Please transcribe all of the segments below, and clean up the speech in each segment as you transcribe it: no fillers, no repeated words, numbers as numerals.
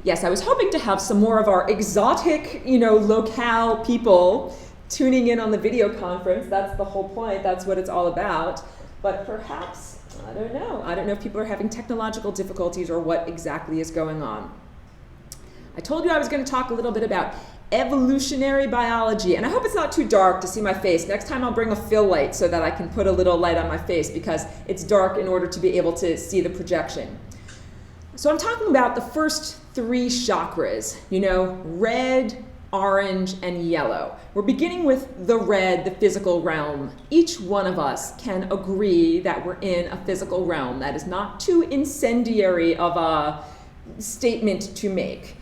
yes, I was hoping to have some more of our exotic, locale people tuning in on the video conference. That's the whole point. That's what it's all about. But perhaps, I don't know. I don't know if people are having technological difficulties or what exactly is going on. I told you I was going to talk a little bit about evolutionary biology, and I hope it's not too dark to see my face. Next time I'll bring a fill light so that I can put a little light on my face because it's dark in order to be able to see the projection. So I'm talking about the first 3 chakras, red, orange, and yellow. We're beginning with the red, the physical realm. Each one of us can agree that we're in a physical realm. That is not too incendiary of a statement to make.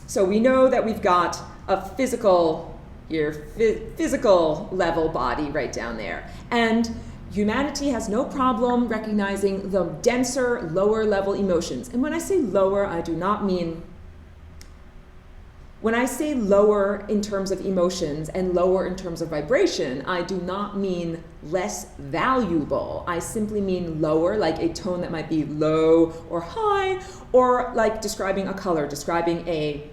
So we know that we've got a physical level body right down there. And humanity has no problem recognizing the denser, lower level emotions. And when I say lower, I do not mean, when I say lower in terms of emotions and lower in terms of vibration, I do not mean less valuable. I simply mean lower, like a tone that might be low or high, or like describing a color, describing a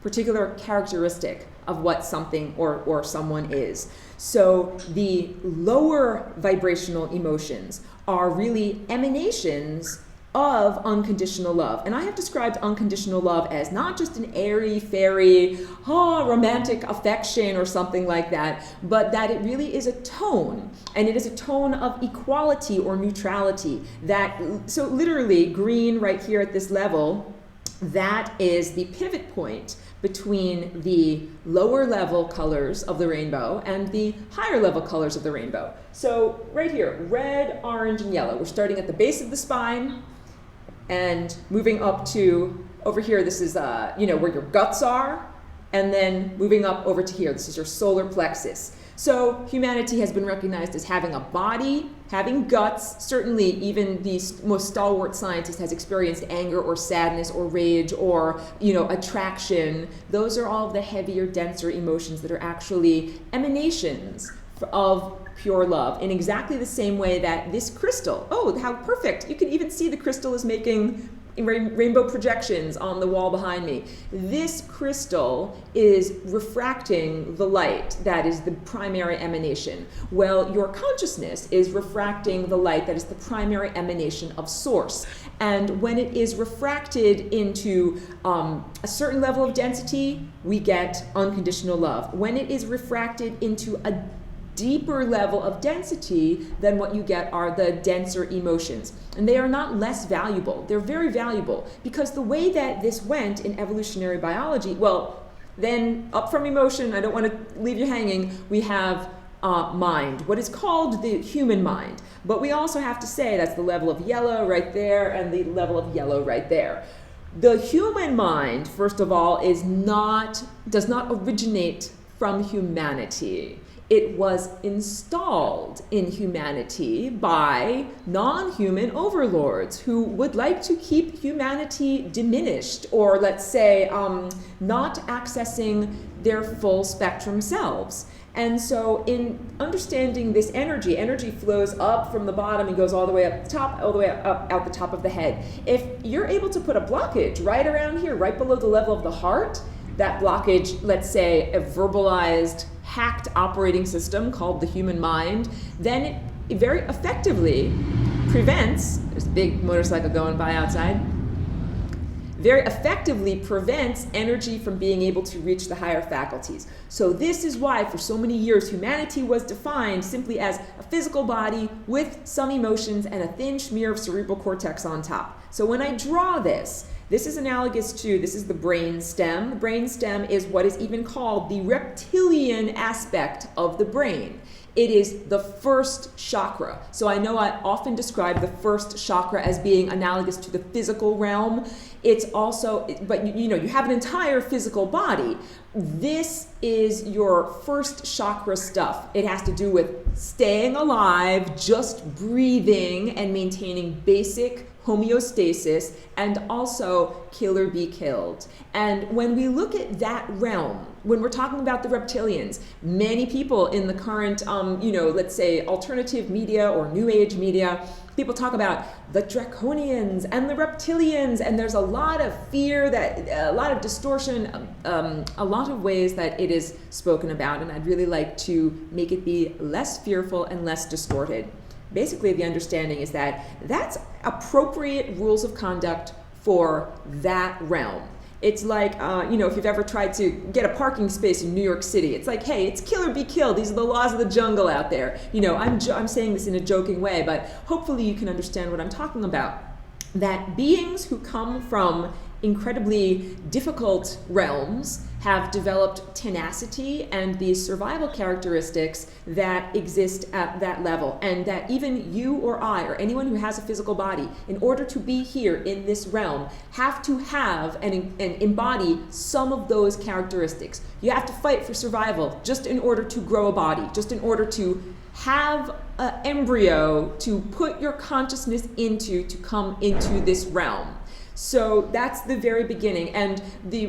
particular characteristic of what something or someone is. So the lower vibrational emotions are really emanations of unconditional love. And I have described unconditional love as not just an airy, fairy, romantic affection or something like that, but that it really is a tone. And it is a tone of equality or neutrality. So literally, green right here at this level, that is the pivot point between the lower level colors of the rainbow and the higher level colors of the rainbow. So right here, red, orange, and yellow. We're starting at the base of the spine and moving up to over here. This is where your guts are, and then moving up over to here. This is your solar plexus. So humanity has been recognized as having a body, having guts. Certainly even the most stalwart scientist has experienced anger or sadness or rage or attraction. Those are all the heavier, denser emotions that are actually emanations of pure love, in exactly the same way that this crystal, oh, how perfect. You can even see the crystal is making rainbow projections on the wall behind me. This crystal is refracting the light that is the primary emanation. Well, your consciousness is refracting the light that is the primary emanation of source. And when it is refracted into a certain level of density, we get unconditional love. When it is refracted into a deeper level of density, then what you get are the denser emotions. And they are not less valuable. They're very valuable because the way that this went in evolutionary biology, well, then up from emotion, I don't want to leave you hanging, we have mind, what is called the human mind. But we also have to say that's the level of yellow right there and the level of yellow right there. The human mind, first of all, does not originate from humanity. It was installed in humanity by non-human overlords who would like to keep humanity diminished, or let's say not accessing their full spectrum selves. And so in understanding this energy flows up from the bottom and goes all the way up the top, all the way up out the top of the head. If you're able to put a blockage right around here, right below the level of the heart, that blockage, let's say a verbalized, hacked operating system called the human mind, then it very effectively prevents, there's a big motorcycle going by outside, very effectively prevents energy from being able to reach the higher faculties. So this is why for so many years humanity was defined simply as a physical body with some emotions and a thin smear of cerebral cortex on top. So when I draw this is analogous to, this is the brain stem. The brain stem is what is even called the reptilian aspect of the brain. It is the first chakra. So I know I often describe the first chakra as being analogous to the physical realm. It's also, but you have an entire physical body. This is your first chakra stuff. It has to do with staying alive, just breathing, and maintaining basic homeostasis, and also kill or be killed. And when we look at that realm, when we're talking about the reptilians, many people in the current, let's say alternative media or new age media, people talk about the draconians and the reptilians, and there's a lot of fear, that a lot of distortion, a lot of ways that it is spoken about, and I'd really like to make it be less fearful and less distorted. Basically, the understanding is that that's appropriate rules of conduct for that realm. It's like, if you've ever tried to get a parking space in New York City, it's like, hey, it's kill or be killed. These are the laws of the jungle out there. I'm saying this in a joking way, but hopefully you can understand what I'm talking about. That beings who come from incredibly difficult realms have developed tenacity and these survival characteristics that exist at that level, and that even you or I or anyone who has a physical body, in order to be here in this realm, have to have and embody some of those characteristics. You have to fight for survival just in order to grow a body, just in order to have an embryo to put your consciousness into, to come into this realm. So that's the very beginning. And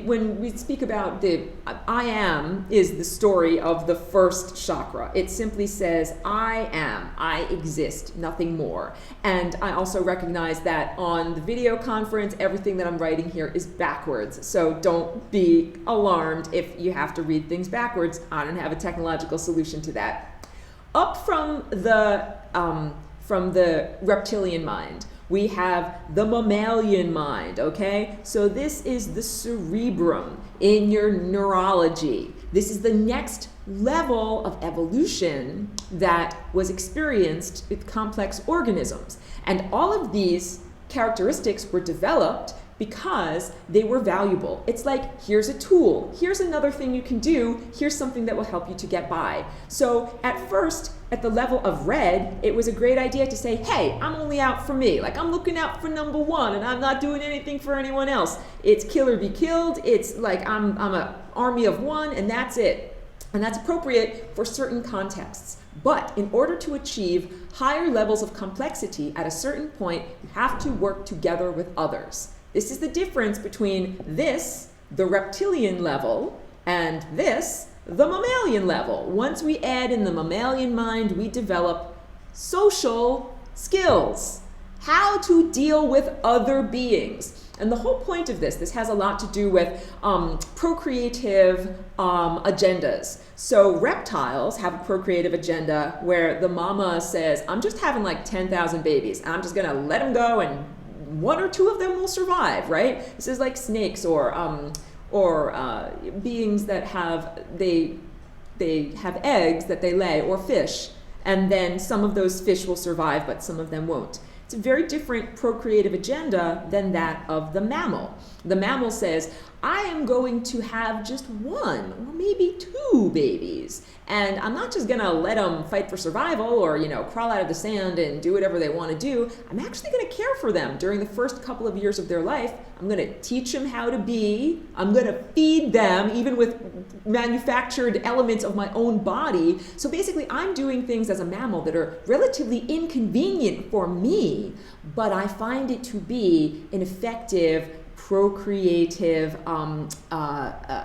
when we speak about the I am is the story of the first chakra. It simply says, I am, I exist, nothing more. And I also recognize that on the video conference, everything that I'm writing here is backwards. So don't be alarmed if you have to read things backwards. I don't have a technological solution to that. Up from the reptilian mind, we have the mammalian mind, okay? So this is the cerebrum in your neurology. This is the next level of evolution that was experienced with complex organisms. And all of these characteristics were developed because they were valuable. It's like, here's a tool, here's another thing you can do, here's something that will help you to get by. So at first, at the level of red, it was a great idea to say, hey, I'm only out for me. Like, I'm looking out for number one and I'm not doing anything for anyone else. It's kill or be killed. It's like, I'm an army of one and that's it. And that's appropriate for certain contexts. But in order to achieve higher levels of complexity, at a certain point, you have to work together with others. This is the difference between this, the reptilian level, and this, the mammalian level. Once we add in the mammalian mind, we develop social skills. How to deal with other beings. And the whole point of this has a lot to do with procreative agendas. So reptiles have a procreative agenda where the mama says, I'm just having like 10,000 babies. I'm just gonna let them go and one or two of them will survive, right? This is like snakes or beings that have, they have eggs that they lay, or fish, and then some of those fish will survive, but some of them won't. It's a very different procreative agenda than that of the mammal. The mammal says, I am going to have just one or maybe two babies. And I'm not just gonna let them fight for survival or, crawl out of the sand and do whatever they wanna do. I'm actually gonna care for them during the first couple of years of their life. I'm gonna teach them how to be. I'm gonna feed them, even with manufactured elements of my own body. So basically, I'm doing things as a mammal that are relatively inconvenient for me, but I find it to be an effective procreative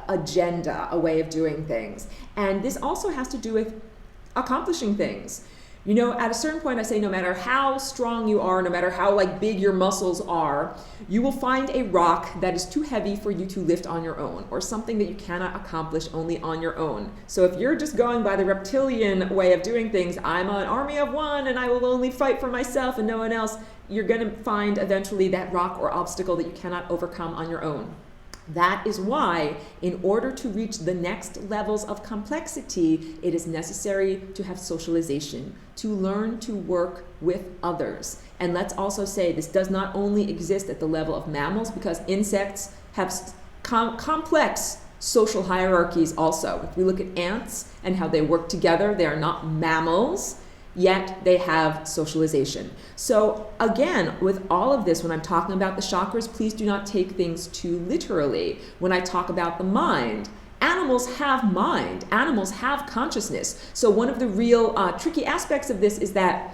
agenda, a way of doing things. And this also has to do with accomplishing things. At a certain point I say, no matter how strong you are, no matter how big your muscles are, you will find a rock that is too heavy for you to lift on your own, or something that you cannot accomplish only on your own. So if you're just going by the reptilian way of doing things, I'm an army of one and I will only fight for myself and no one else, you're going to find eventually that rock or obstacle that you cannot overcome on your own. That is why, in order to reach the next levels of complexity, it is necessary to have socialization, to learn to work with others. And let's also say this does not only exist at the level of mammals, because insects have complex social hierarchies also. If we look at ants and how they work together, they are not mammals, yet they have socialization. So again, with all of this, when I'm talking about the chakras, please do not take things too literally. When I talk about the mind, animals have mind, animals have consciousness. So one of the real tricky aspects of this is that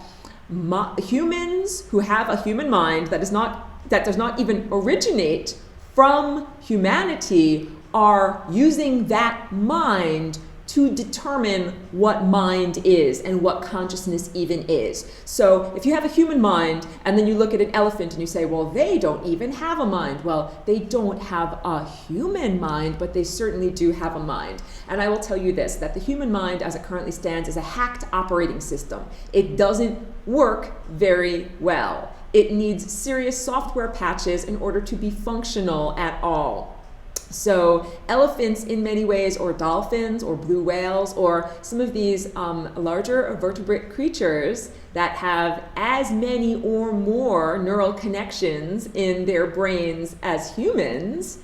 humans who have a human mind that does not even originate from humanity are using that mind to determine what mind is and what consciousness even is. So if you have a human mind and then you look at an elephant and you say, well, they don't even have a mind. Well, they don't have a human mind, but they certainly do have a mind. And I will tell you this, that the human mind as it currently stands is a hacked operating system. It doesn't work very well. It needs serious software patches in order to be functional at all. So elephants in many ways, or dolphins, or blue whales, or some of these larger vertebrate creatures that have as many or more neural connections in their brains as humans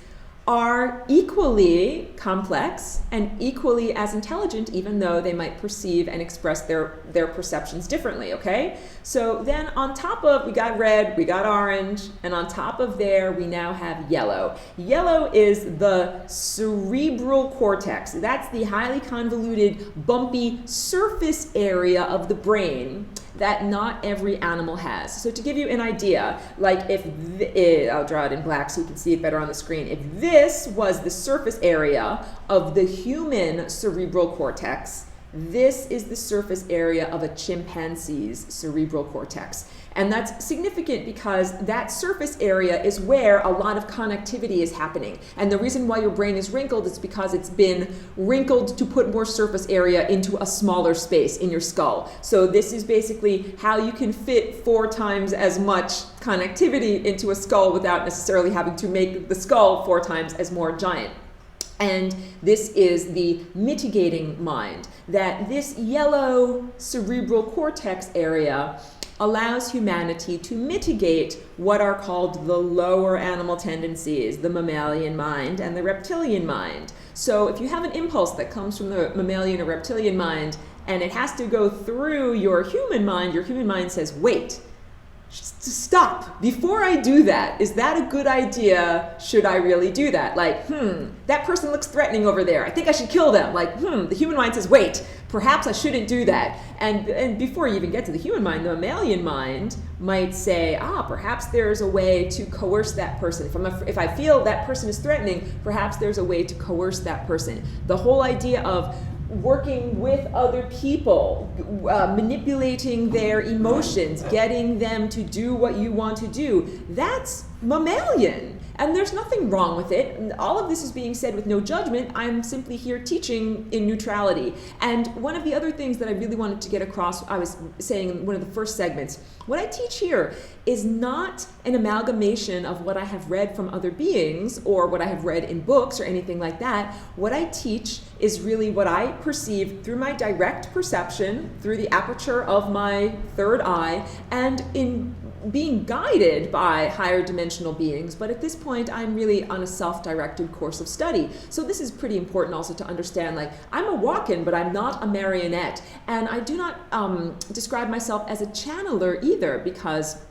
are equally complex and equally as intelligent, even though they might perceive and express their perceptions differently, okay? So then on top of, we got red, we got orange, and on top of there, we now have yellow. Yellow is the cerebral cortex. That's the highly convoluted, bumpy surface area of the brain that not every animal has. So to give you an idea, like if, I'll draw it in black so you can see it better on the screen. If this was the surface area of the human cerebral cortex, this is the surface area of a chimpanzee's cerebral cortex. And that's significant because that surface area is where a lot of connectivity is happening. And the reason why your brain is wrinkled is because it's been wrinkled to put more surface area into a smaller space in your skull. So this is basically how you can fit 4 times as much connectivity into a skull without necessarily having to make the skull 4 times as more giant. And this is the mitigating mind, that this yellow cerebral cortex area allows humanity to mitigate what are called the lower animal tendencies, the mammalian mind and the reptilian mind. So if you have an impulse that comes from the mammalian or reptilian mind and it has to go through your human mind says, wait, stop, before I do that, is that a good idea? Should I really do that? Like, that person looks threatening over there. I think I should kill them. Like, the human mind says, wait, perhaps I shouldn't do that. And before you even get to the human mind, the mammalian mind might say, perhaps there's a way to coerce that person. If I feel that person is threatening, perhaps there's a way to coerce that person. The whole idea of working with other people, manipulating their emotions, getting them to do what you want to do, that's mammalian. And there's nothing wrong with it. And all of this is being said with no judgment. I'm simply here teaching in neutrality. And one of the other things that I really wanted to get across, I was saying in one of the first segments, what I teach here is not an amalgamation of what I have read from other beings or what I have read in books or anything like that. What I teach is really what I perceive through my direct perception, through the aperture of my third eye, and in being guided by higher dimensional beings. But at this point, I'm really on a self-directed course of study. So this is pretty important also to understand, like, I'm a walk-in, but I'm not a marionette. And I do not describe myself as a channeler either, because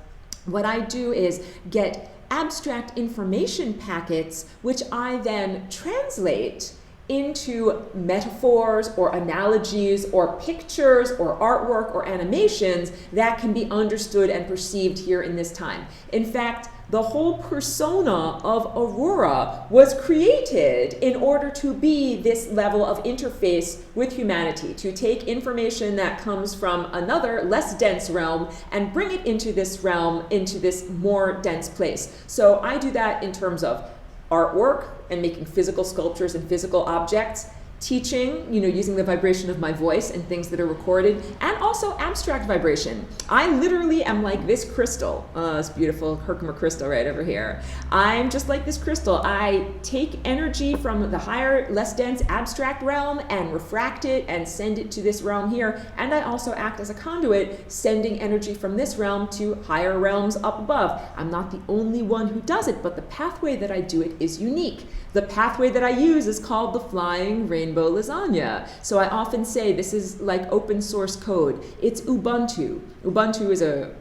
what I do is get abstract information packets, which I then translate into metaphors or analogies or pictures or artwork or animations that can be understood and perceived here in this time. In fact, the whole persona of Aurora was created in order to be this level of interface with humanity, to take information that comes from another less dense realm and bring it into this realm, into this more dense place. So I do that in terms of artwork and making physical sculptures and physical objects, teaching, using the vibration of my voice and things that are recorded, and also abstract vibration. I literally am like this crystal. This beautiful Herkimer crystal right over here. I'm just like this crystal. I take energy from the higher, less dense abstract realm and refract it and send it to this realm here. And I also act as a conduit, sending energy from this realm to higher realms up above. I'm not the only one who does it, but the pathway that I do it is unique. The pathway that I use is called the flying rainbow lasagna. So I often say this is like open source code. It's Ubuntu. Ubuntu is a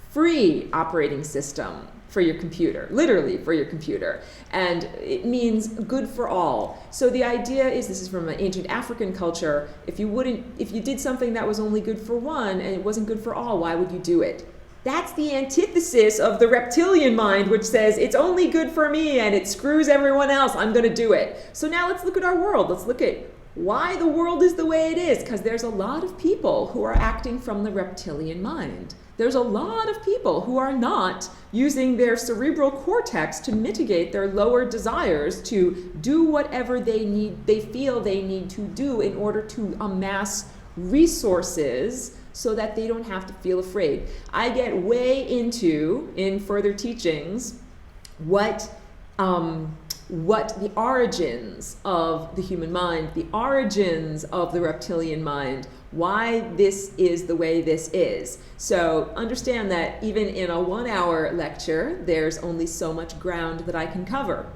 free operating system for your computer, literally for your computer. And it means good for all. So the idea is, this is from an ancient African culture, if you did something that was only good for one and it wasn't good for all, why would you do it? That's the antithesis of the reptilian mind, which says it's only good for me and it screws everyone else, I'm going to do it. So now let's look at our world. Let's look at why the world is the way it is, because there's a lot of people who are acting from the reptilian mind. There's a lot of people who are not using their cerebral cortex to mitigate their lower desires to do whatever they feel they need to do in order to amass resources so that they don't have to feel afraid. I get way into, in further teachings, what the origins of the human mind, the origins of the reptilian mind, why this is the way this is. So understand that even in a 1-hour lecture, there's only so much ground that I can cover.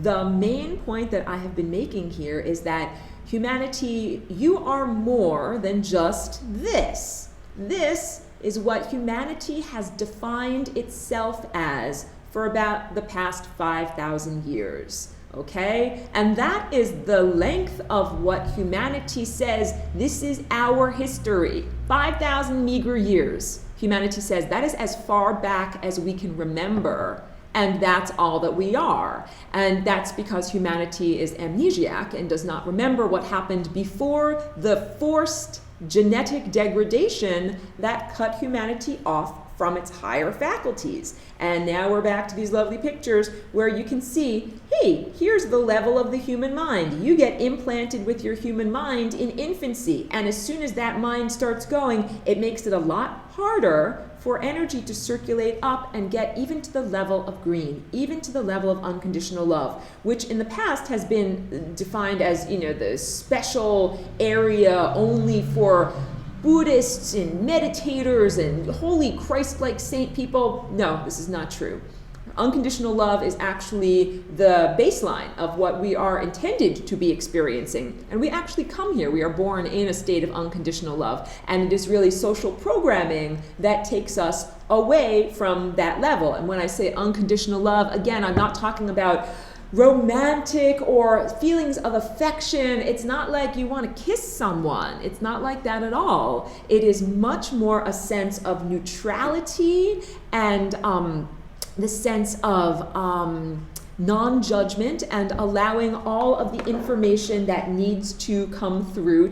The main point that I have been making here is that humanity, you are more than just this. This is what humanity has defined itself as for about the past 5,000 years, okay? And that is the length of what humanity says, this is our history. 5,000 meager years. Humanity says that is as far back as we can remember, and that's all that we are. And that's because humanity is amnesiac and does not remember what happened before the forced genetic degradation that cut humanity off from its higher faculties. And now we're back to these lovely pictures where you can see, hey, here's the level of the human mind. You get implanted with your human mind in infancy, and as soon as that mind starts going, it makes it a lot harder for energy to circulate up and get even to the level of green, even to the level of unconditional love, which in the past has been defined as, the special area only for Buddhists and meditators and holy Christ-like saint people. No, this is not true. Unconditional love is actually the baseline of what we are intended to be experiencing. And we actually come here. We are born in a state of unconditional love. And it is really social programming that takes us away from that level. And when I say unconditional love, again, I'm not talking about romantic or feelings of affection. It's not like you want to kiss someone. It's not like that at all. It is much more a sense of neutrality and the sense of non-judgment and allowing all of the information that needs to come through.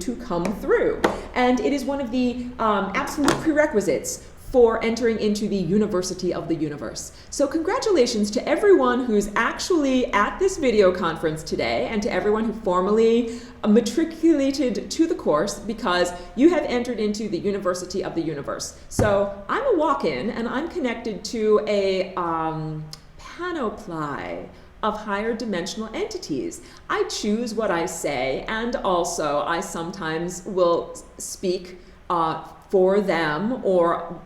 And it is one of the absolute prerequisites for entering into the University of the Universe. So congratulations to everyone who's actually at this video conference today and to everyone who formally matriculated to the course, because you have entered into the University of the Universe. So I'm a walk-in and I'm connected to a panoply of higher dimensional entities. I choose what I say, and also I sometimes will speak for them or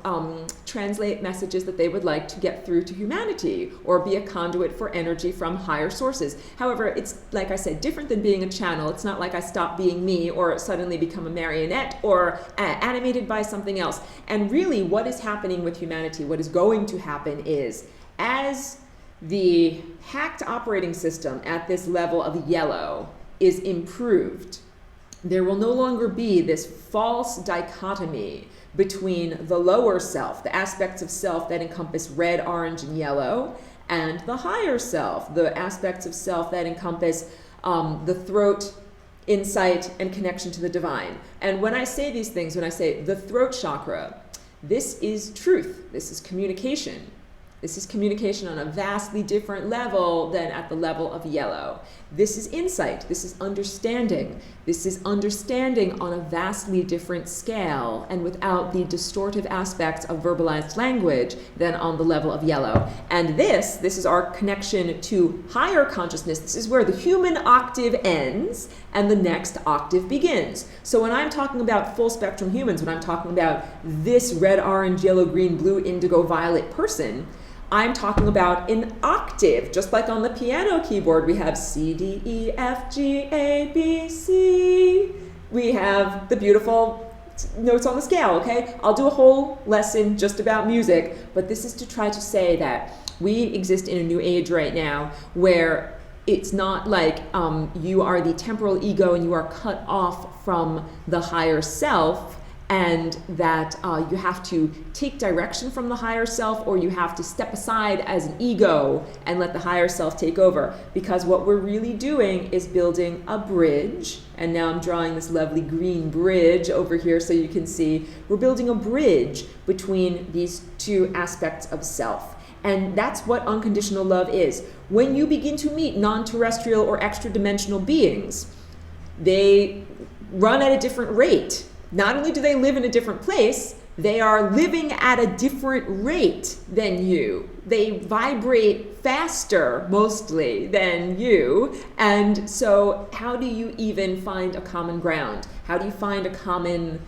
translate messages that they would like to get through to humanity or be a conduit for energy from higher sources. However, it's, like I said, different than being a channel. It's not like I stop being me or suddenly become a marionette or animated by something else. And really what is happening with humanity, what is going to happen is, as the hacked operating system at this level of yellow is improved, there will no longer be this false dichotomy between the lower self, the aspects of self that encompass red, orange, and yellow, and the higher self, the aspects of self that encompass the throat, insight, and connection to the divine. And when I say these things, when I say the throat chakra, this is truth, this is communication. This is communication on a vastly different level than at the level of yellow. This is insight. This is understanding. This is understanding on a vastly different scale and without the distortive aspects of verbalized language than on the level of yellow. And this is our connection to higher consciousness. This is where the human octave ends and the next octave begins. So when I'm talking about full spectrum humans, when I'm talking about this red, orange, yellow, green, blue, indigo, violet person, I'm talking about an octave, just like on the piano keyboard. We have C, D, E, F, G, A, B, C. We have the beautiful notes on the scale, okay? I'll do a whole lesson just about music, but this is to try to say that We exist in a new age right now where it's not like you are the temporal ego and you are cut off from the higher self, and that you have to take direction from the higher self, or you have to step aside as an ego and let the higher self take over. Because what we're really doing is building a bridge, and now I'm drawing this lovely green bridge over here so you can see. We're building a bridge between these two aspects of self. And that's what unconditional love is. When you begin to meet non-terrestrial or extra-dimensional beings, they run at a different rate. Not only do they live in a different place, they are living at a different rate than you. They vibrate faster, mostly, than you. And so how do you even find a common ground? How do you find a common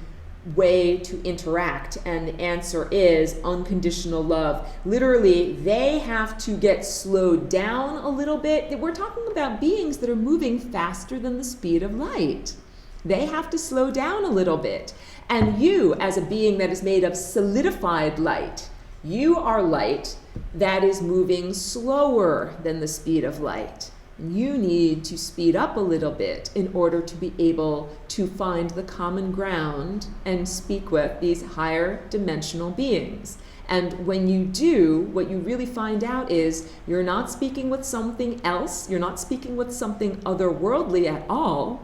way to interact? And the answer is unconditional love. Literally, they have to get slowed down a little bit. We're talking about beings that are moving faster than the speed of light. They have to slow down a little bit. And you, as a being that is made of solidified light, you are light that is moving slower than the speed of light. You need to speed up a little bit in order to be able to find the common ground and speak with these higher dimensional beings. And when you do, what you really find out is you're not speaking with something else. You're not speaking with something otherworldly at all.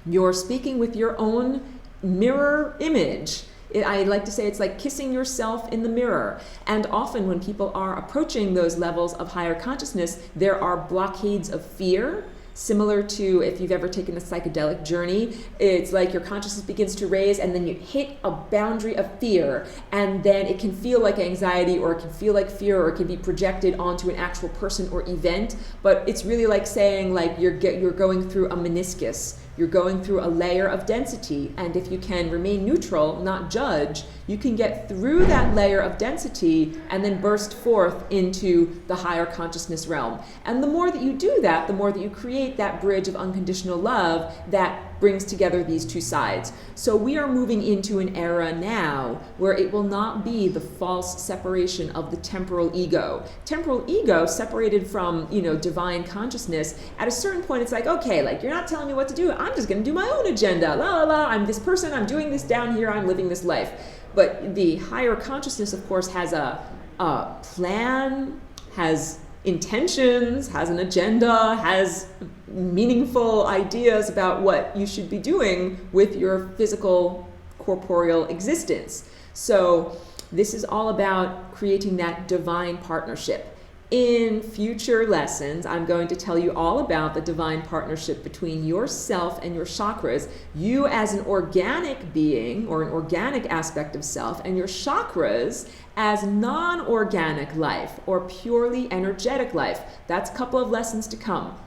You're speaking with your own mirror image. I like to say it's like kissing yourself in the mirror. And often when people are approaching those levels of higher consciousness, there are blockades of fear. Similar to if you've ever taken a psychedelic journey, it's like your consciousness begins to raise and then you hit a boundary of fear, and then it can feel like anxiety, or it can feel like fear, or it can be projected onto an actual person or event. But it's really like saying like you're going through a meniscus. You're going through a layer of density, and if you can remain neutral, not judge, you can get through that layer of density and then burst forth into the higher consciousness realm. And the more that you do that, the more that you create that bridge of unconditional love that brings together these two sides. So we are moving into an era now where it will not be the false separation of the temporal ego. Temporal ego separated from, divine consciousness. At a certain point, it's like, okay, like you're not telling me what to do. I'm just going to do my own agenda. La la la. I'm this person. I'm doing this down here. I'm living this life. But the higher consciousness, of course, has a plan, has intentions, has an agenda, has meaningful ideas about what you should be doing with your physical corporeal existence. So this is all about creating that divine partnership. In future lessons, I'm going to tell you all about the divine partnership between yourself and your chakras, you as an organic being or an organic aspect of self, and your chakras as non-organic life or purely energetic life. That's a couple of lessons to come.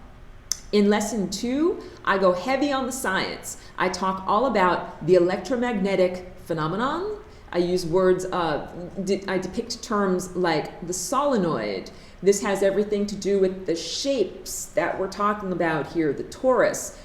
In lesson 2, I go heavy on the science. I talk all about the electromagnetic phenomenon. I use words, I depict terms like the solenoid. This has everything to do with the shapes that we're talking about here, the torus.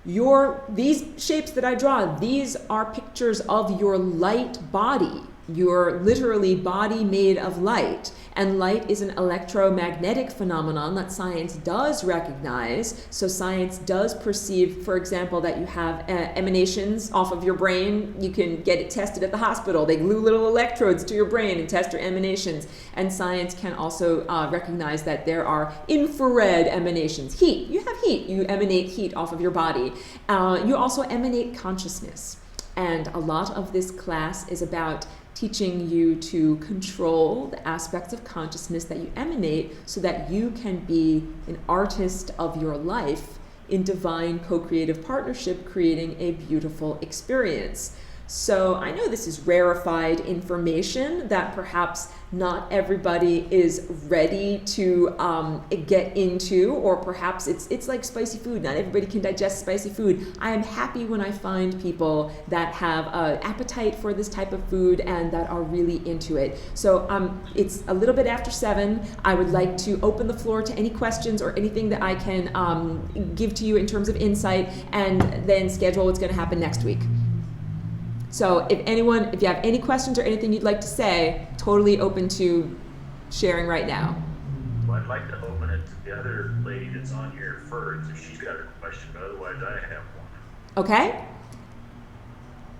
These shapes that I draw, these are pictures of your light body, your literally body made of light. And light is an electromagnetic phenomenon that science does recognize. So science does perceive, for example, that you have emanations off of your brain. You can get it tested at the hospital. They glue little electrodes to your brain and test your emanations. And science can also recognize that there are infrared emanations. Heat. You have heat. You emanate heat off of your body. You also emanate consciousness. And a lot of this class is about teaching you to control the aspects of consciousness that you emanate so that you can be an artist of your life in divine co-creative partnership, creating a beautiful experience. So I know this is rarefied information that perhaps not everybody is ready to get into, or perhaps it's like spicy food. Not everybody can digest spicy food. I am happy when I find people that have an appetite for this type of food and that are really into it. So it's a little bit after 7. I would like to open the floor to any questions or anything that I can give to you in terms of insight, and then schedule what's going to happen next week. So if you have any questions or anything you'd like to say, totally open to sharing right now. Well, I'd like to open it to the other lady that's on here first, if she's got a question, but otherwise I have one. Okay.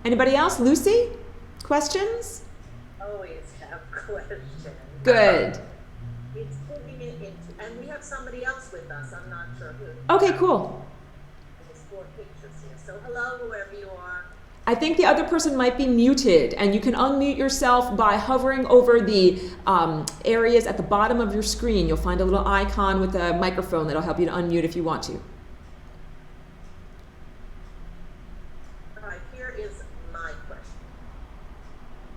Anybody else? Lucy? Questions? Always have questions. Good. It's putting it into, and we have somebody else with us, I'm not sure who. Okay, cool. There's 4 pictures here, so hello, whoever you are. I think the other person might be muted, and you can unmute yourself by hovering over the areas at the bottom of your screen. You'll find a little icon with a microphone that'll help you to unmute if you want to. All right, here is my question.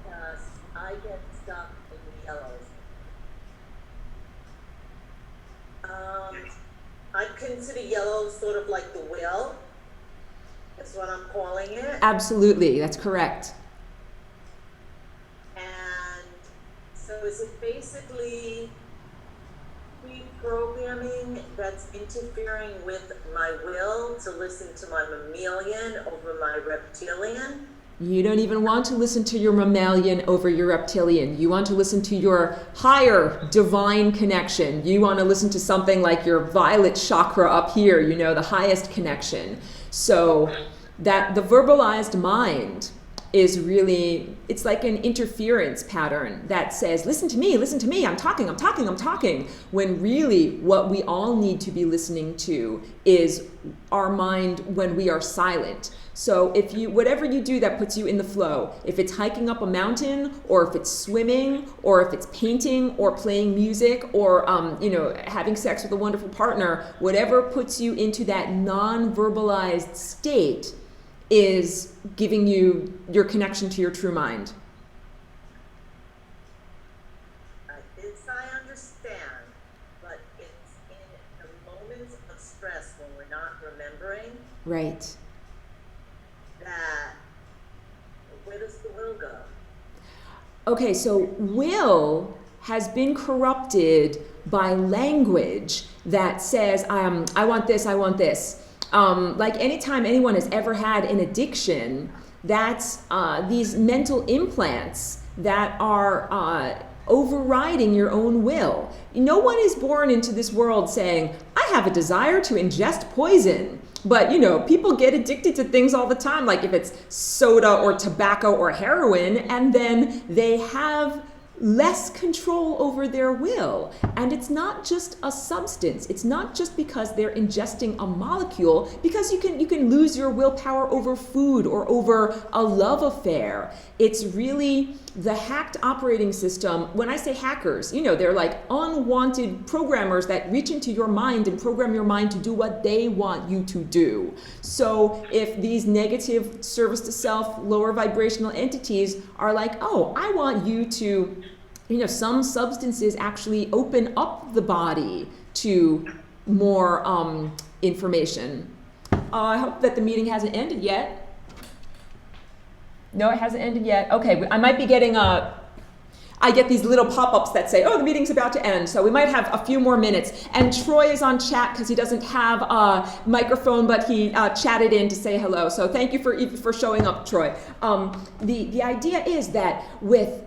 Because I get stuck in the yellows. I consider yellow sort of like the will. That's what I'm calling it. Absolutely, that's correct. And so is it basically reprogramming that's interfering with my will to listen to my mammalian over my reptilian? You don't even want to listen to your mammalian over your reptilian. You want to listen to your higher divine connection. You want to listen to something like your violet chakra up here, you know, the highest connection. So that the verbalized mind is really, it's like an interference pattern that says, listen to me, I'm talking, when really what we all need to be listening to is our mind when we are silent. So if you, whatever you do that puts you in the flow, if it's hiking up a mountain, or if it's swimming, or if it's painting, or playing music, or having sex with a wonderful partner, whatever puts you into that non-verbalized state is giving you your connection to your true mind. This I understand, but it's in the moments of stress when we're not remembering. Right. That, where does the will go? Okay, so will has been corrupted by language that says, I want this, I want this. Like anytime anyone has ever had an addiction, that's these mental implants that are overriding your own will. No one is born into this world saying, I have a desire to ingest poison. But, people get addicted to things all the time, like if it's soda or tobacco or heroin, and then they have less control over their will. And it's not just a substance. It's not just because they're ingesting a molecule, because you can lose your willpower over food or over a love affair. It's really the hacked operating system. When I say hackers, they're like unwanted programmers that reach into your mind and program your mind to do what they want you to do. So if these negative service to self, lower vibrational entities are like, oh, I want you to, some substances actually open up the body to more information. I hope that the meeting hasn't ended yet. No, it hasn't ended yet. Okay, I might be getting I get these little pop-ups that say, oh, the meeting's about to end. So we might have a few more minutes. And Troy is on chat because he doesn't have a microphone, but he chatted in to say hello. So thank you for showing up, Troy. The idea is that with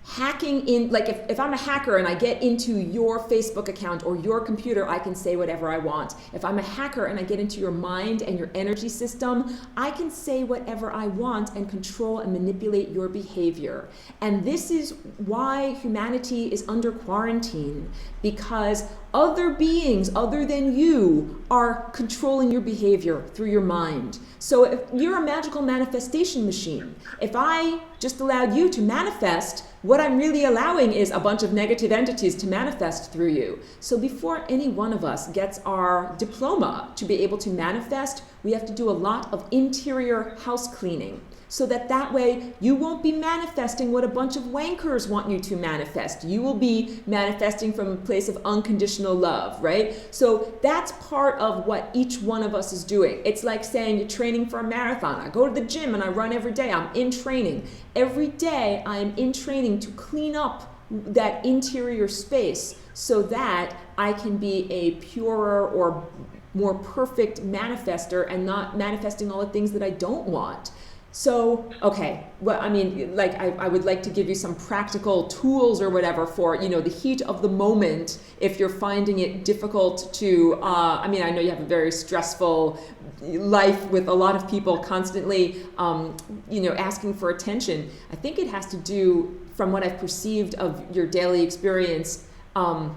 hacking in, like if I'm a hacker and I get into your Facebook account or your computer, I can say whatever I want. If I'm a hacker and I get into your mind and your energy system, I can say whatever I want and control and manipulate your behavior. And this is why humanity is under quarantine, because other beings other than you are controlling your behavior through your mind. So if you're a magical manifestation machine, if I just allowed you to manifest, what I'm really allowing is a bunch of negative entities to manifest through you. So before any one of us gets our diploma to be able to manifest, we have to do a lot of interior house cleaning, so that way you won't be manifesting what a bunch of wankers want you to manifest. You will be manifesting from a place of unconditional love, right? So that's part of what each one of us is doing. It's like saying you're training for a marathon. I go to the gym and I run every day. I'm in training. Every day I am in training to clean up that interior space so that I can be a purer or more perfect manifester and not manifesting all the things that I don't want. So, okay, well, I mean, like, I would like to give you some practical tools or whatever for, the heat of the moment, if you're finding it difficult to, I mean, I know you have a very stressful life with a lot of people constantly, asking for attention. I think it has to do, from what I've perceived of your daily experience, I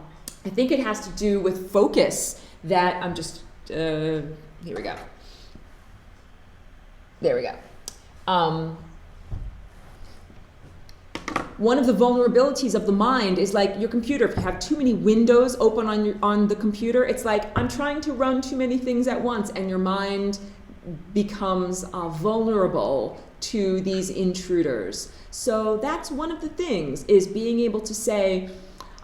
think it has to do with focus, that I'm just, here we go. There we go. One of the vulnerabilities of the mind is like your computer. If you have too many windows open on the computer, it's like I'm trying to run too many things at once, and your mind becomes vulnerable to these intruders. So that's one of the things, is being able to say,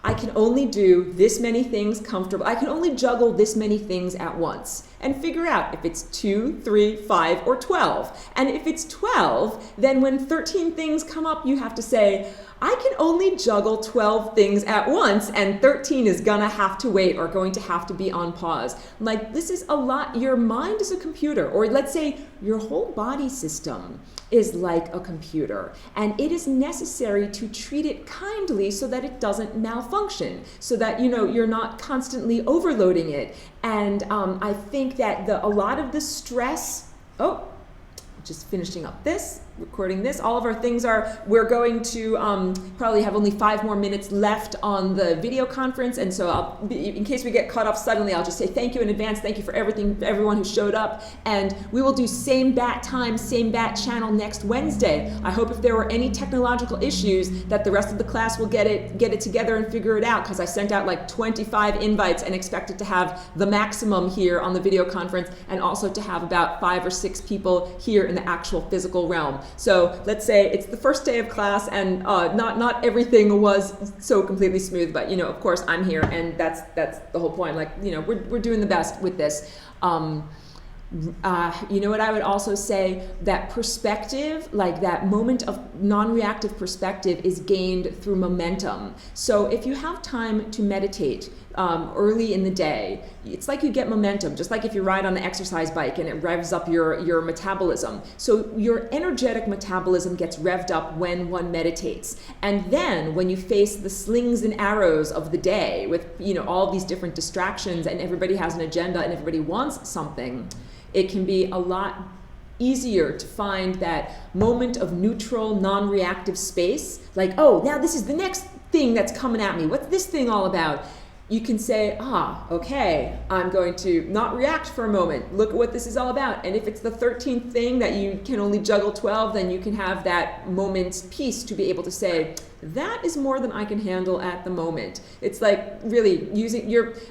I can only do this many things comfortable. I can only juggle this many things at once, and figure out if it's 2, 3, 5, or 12. And if it's 12, then when 13 things come up, you have to say, I can only juggle 12 things at once, and 13 is gonna have to wait or going to have to be on pause. Like, this is a lot. Your mind is a computer, or let's say your whole body system is like a computer, and it is necessary to treat it kindly so that it doesn't malfunction, so that you're not constantly overloading it. And I think that a lot of the stress, just finishing up this, recording this, all of our things we're going to probably have only 5 more minutes left on the video conference, and so in case we get cut off suddenly, I'll just say thank you in advance. Thank you for everyone who showed up, and we will do same bat time, same bat channel next Wednesday. I hope if there were any technological issues that the rest of the class will get it together and figure it out, because I sent out like 25 invites and expected to have the maximum here on the video conference, and also to have about 5 or 6 people here in the actual physical realm. So let's say it's the first day of class, and not everything was so completely smooth, but of course I'm here, and that's the whole point. Like, we're doing the best with this. What I would also say, that perspective, like that moment of non-reactive perspective, is gained through momentum. So if you have time to meditate early in the day, it's like you get momentum, just like if you ride on an exercise bike and it revs up your metabolism. So your energetic metabolism gets revved up when one meditates. And then when you face the slings and arrows of the day with all these different distractions, and everybody has an agenda and everybody wants something, it can be a lot easier to find that moment of neutral, non-reactive space. Like, now this is the next thing that's coming at me. What's this thing all about? You can say, okay, I'm going to not react for a moment. Look at what this is all about. And if it's the 13th thing that you can only juggle 12, then you can have that moment's peace to be able to say, that is more than I can handle at the moment. It's like really using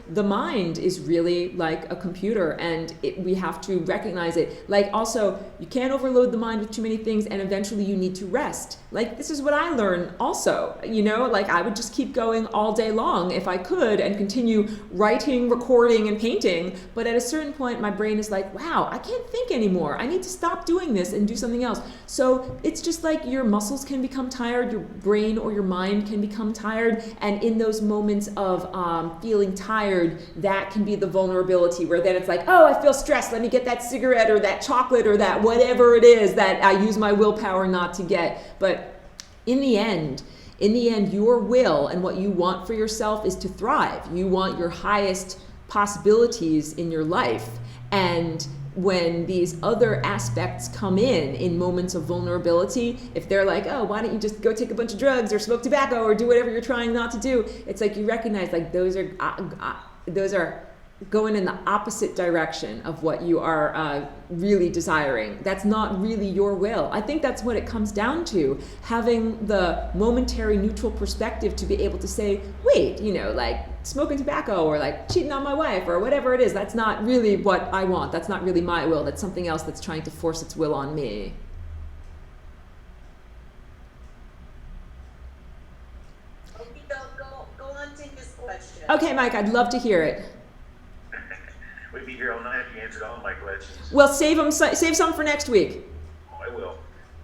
the mind is really like a computer, and we have to recognize it. Like, also, you can't overload the mind with too many things, and eventually you need to rest. Like, this is what I learned also, like I would just keep going all day long if I could, and continue writing, recording, and painting. But at a certain point, my brain is like, wow, I can't think anymore. I need to stop doing this and do something else. So it's just like your muscles can become tired, your brain or your mind can become tired, and in those moments of feeling tired, that can be the vulnerability, where then it's like, I feel stressed, let me get that cigarette or that chocolate or that whatever it is that I use my willpower not to get. But in the end, your will and what you want for yourself is to thrive. You want your highest possibilities in your life, and when these other aspects come in moments of vulnerability, if they're like, why don't you just go take a bunch of drugs or smoke tobacco or do whatever you're trying not to do, it's like you recognize, like, those are going in the opposite direction of what you are really desiring. That's not really your will. I think that's what it comes down to, having the momentary neutral perspective to be able to say, wait, like smoking tobacco or like cheating on my wife or whatever it is, that's not really what I want. That's not really my will. That's something else that's trying to force its will on me. Okay, go on to his question. Okay, Mike, I'd love to hear it. We'd be here all night if you answered all my questions. Well, save some for next week. I will.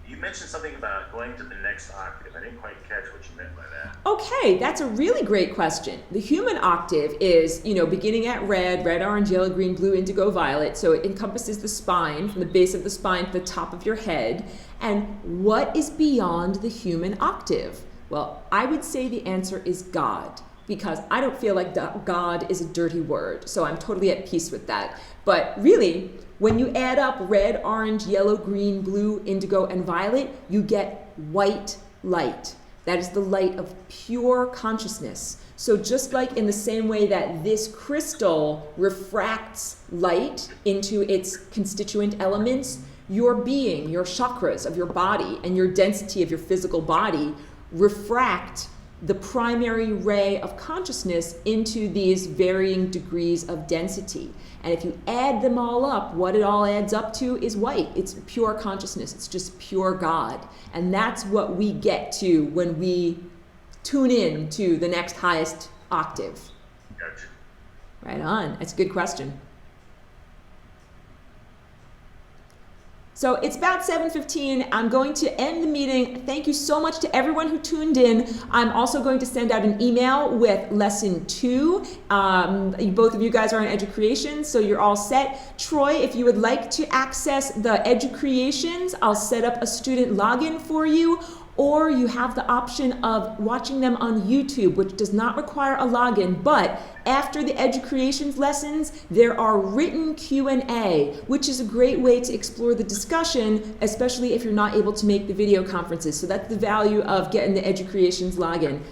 You mentioned something about going to the next octave. I didn't quite catch what you meant by that. Okay, that's a really great question. The human octave is, beginning at red, orange, yellow, green, blue, indigo, violet. So it encompasses the spine, from the base of the spine to the top of your head. And what is beyond the human octave? Well, I would say the answer is God, because I don't feel like God is a dirty word. So I'm totally at peace with that. But really, when you add up red, orange, yellow, green, blue, indigo, and violet, you get white light. That is the light of pure consciousness. So just like in the same way that this crystal refracts light into its constituent elements, your being, your chakras of your body, and your density of your physical body refract the primary ray of consciousness into these varying degrees of density. And if you add them all up, what it all adds up to is white. It's pure consciousness. It's just pure God. And that's what we get to when we tune in to the next highest octave. Gotcha. Right on. That's a good question. So it's about 7:15. I'm going to end the meeting. Thank you so much to everyone who tuned in. I'm also going to send out an email with lesson 2. Both of you guys are in Educreation, so you're all set. Troy, if you would like to access the Educreations, I'll set up a student login for you. Or you have the option of watching them on YouTube, which does not require a login, but after the Educreations lessons, there are written Q&A, which is a great way to explore the discussion, especially if you're not able to make the video conferences. So that's the value of getting the Educreations login.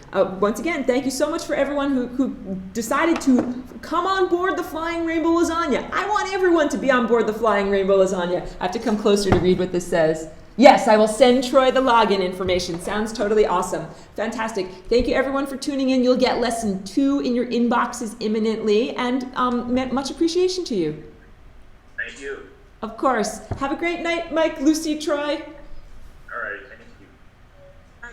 Once again, thank you so much for everyone who decided to come on board the Flying Rainbow Lasagna. I want everyone to be on board the Flying Rainbow Lasagna. I have to come closer to read what this says. Yes, I will send Troy the login information. Sounds totally awesome. Fantastic. Thank you everyone for tuning in. You'll get lesson 2 in your inboxes imminently, and much appreciation to you. Thank you. Of course. Have a great night, Mike, Lucy, Troy.